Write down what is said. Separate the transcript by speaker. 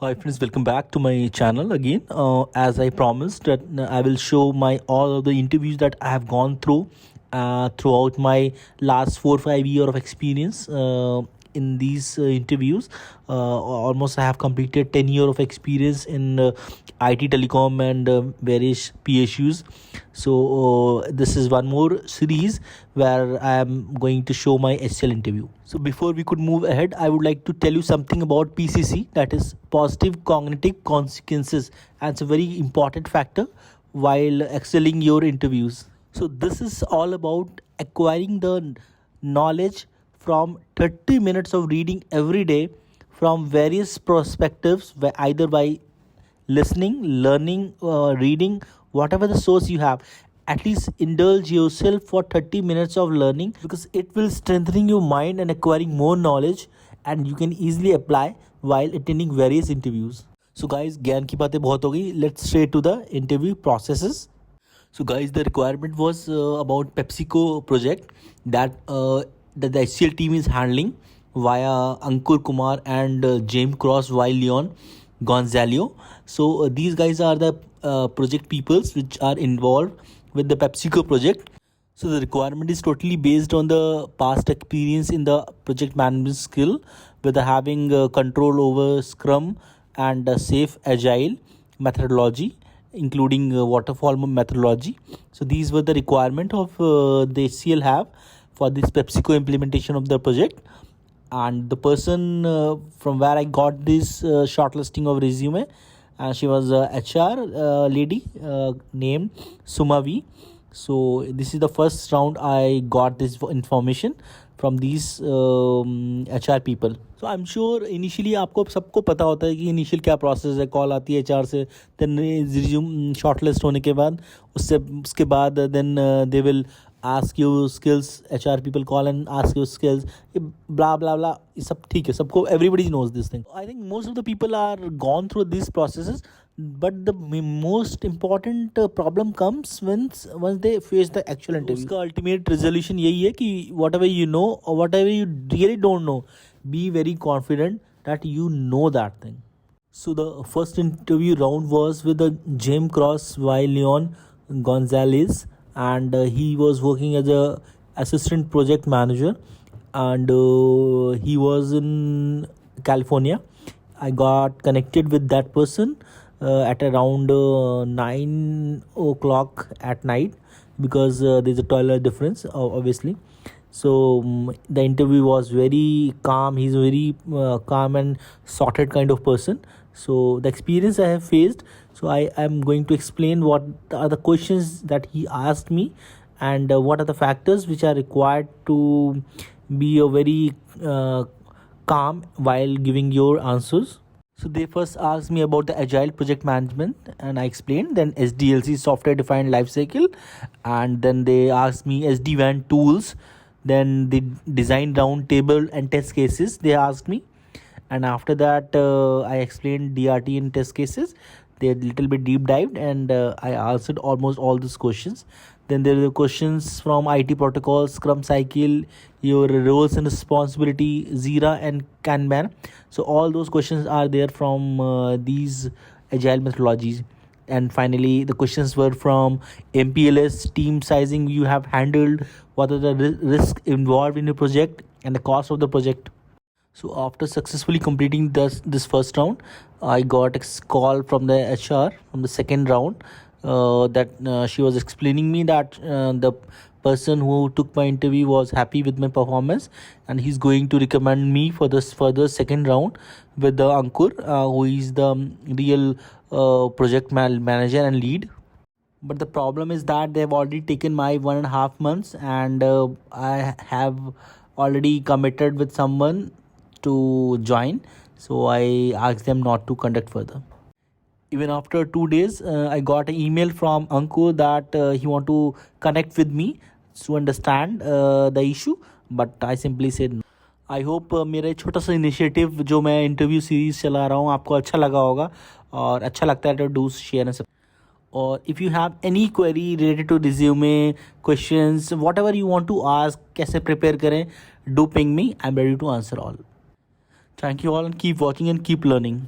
Speaker 1: Hi friends, welcome back to my channel again. As I promised that I will show my all of the interviews that I have gone through throughout my last 4 or 5 year of experience in these interviews. Almost I have completed 10 year of experience in IT telecom and various PSUs. So this is one more series where I am going to show my HCL interview. So before we could move ahead, I would like to tell you something about PCC, that is positive cognitive consequences, and it's a very important factor while excelling your interviews. So this is all about acquiring the knowledge from 30 minutes of reading every day from various perspectives, either by listening, learning, reading, whatever the source you have. At least indulge yourself for 30 minutes of learning, because it will strengthening your mind and acquiring more knowledge, and you can easily apply while attending various interviews. So guys, ज्ञान की बातें बहुत हो गई. Let's straight to the interview processes. So guys, the requirement was about PepsiCo project that the HCL team is handling via Ankur Kumar and James Cross while Leon Gonzalo. So these guys are the project peoples which are involved with the PepsiCo project. So the requirement is totally based on the past experience in the project management skill, with having control over Scrum and safe agile methodology, including waterfall methodology. So these were the requirement of the HCL have for this PepsiCo implementation of the project. And the person from where I got this shortlisting of resume, she was a HR lady named Sumavi. So this is the first round I got this information from these HR people. So I'm sure initially आपको सबको पता होता है कि initial क्या process है. Call आती है HR से, then resume shortlist होने के बाद उसके बाद then they will ask you skills. HR people call and ask you skills, blah blah blah. ये सब ठीक है, सबको everybody knows this thing. I think most of the people are gone through these processes, but the most important problem comes once they face the actual interview. उसका ultimate resolution यही है कि whatever you know or whatever you really don't know, be very confident that you know that thing. So the first interview round was with the James Cross by Leon Gonzalez, and he was working as a assistant project manager, and he was in California. I got connected with that person at around 9 o'clock at night, because there's a toilet difference obviously. So the interview was very calm. He's a very calm and sorted kind of person. So the experience I have faced, so I am going to explain what are the questions that he asked me, and what are the factors which are required to be a very calm while giving your answers. So they first asked me about the agile project management, and I explained. Then SDLC, software defined lifecycle, and then they asked me SD-WAN tools. Then the design round table and test cases they asked me, and after that I explained DRT and test cases. They a little bit deep dived, and I answered almost all these questions. Then there are questions from IT protocols, Scrum cycle, your roles and responsibility, Zira and Kanban. So all those questions are there from these agile methodologies. And finally, the questions were from MPLS, team sizing you have handled, what are the risks involved in your project, and the cost of the project. So after successfully completing this first round, I got a call from the HR from the second round, that she was explaining me that the person who took my interview was happy with my performance, and he's going to recommend me for this further second round with the Ankur, who is the real project manager and lead. But the problem is that they've already taken my 1.5 months, and I have already committed with someone to join. So I asked them not to conduct further. Even after 2 days, I got an email from Ankur that he want to connect with me to understand the issue, but I simply said no. I hope मेरा छोटा सा initiative जो मैं interview series चला रहा हूँ आपको अच्छा लगा होगा, और अच्छा लगता है तो डू शेयर एंड सब. और if you have any query related to resume questions, whatever you want to ask, कैसे प्रिपेयर करें, do ping me. I am ready to answer all. Thank you all, and keep watching and keep learning.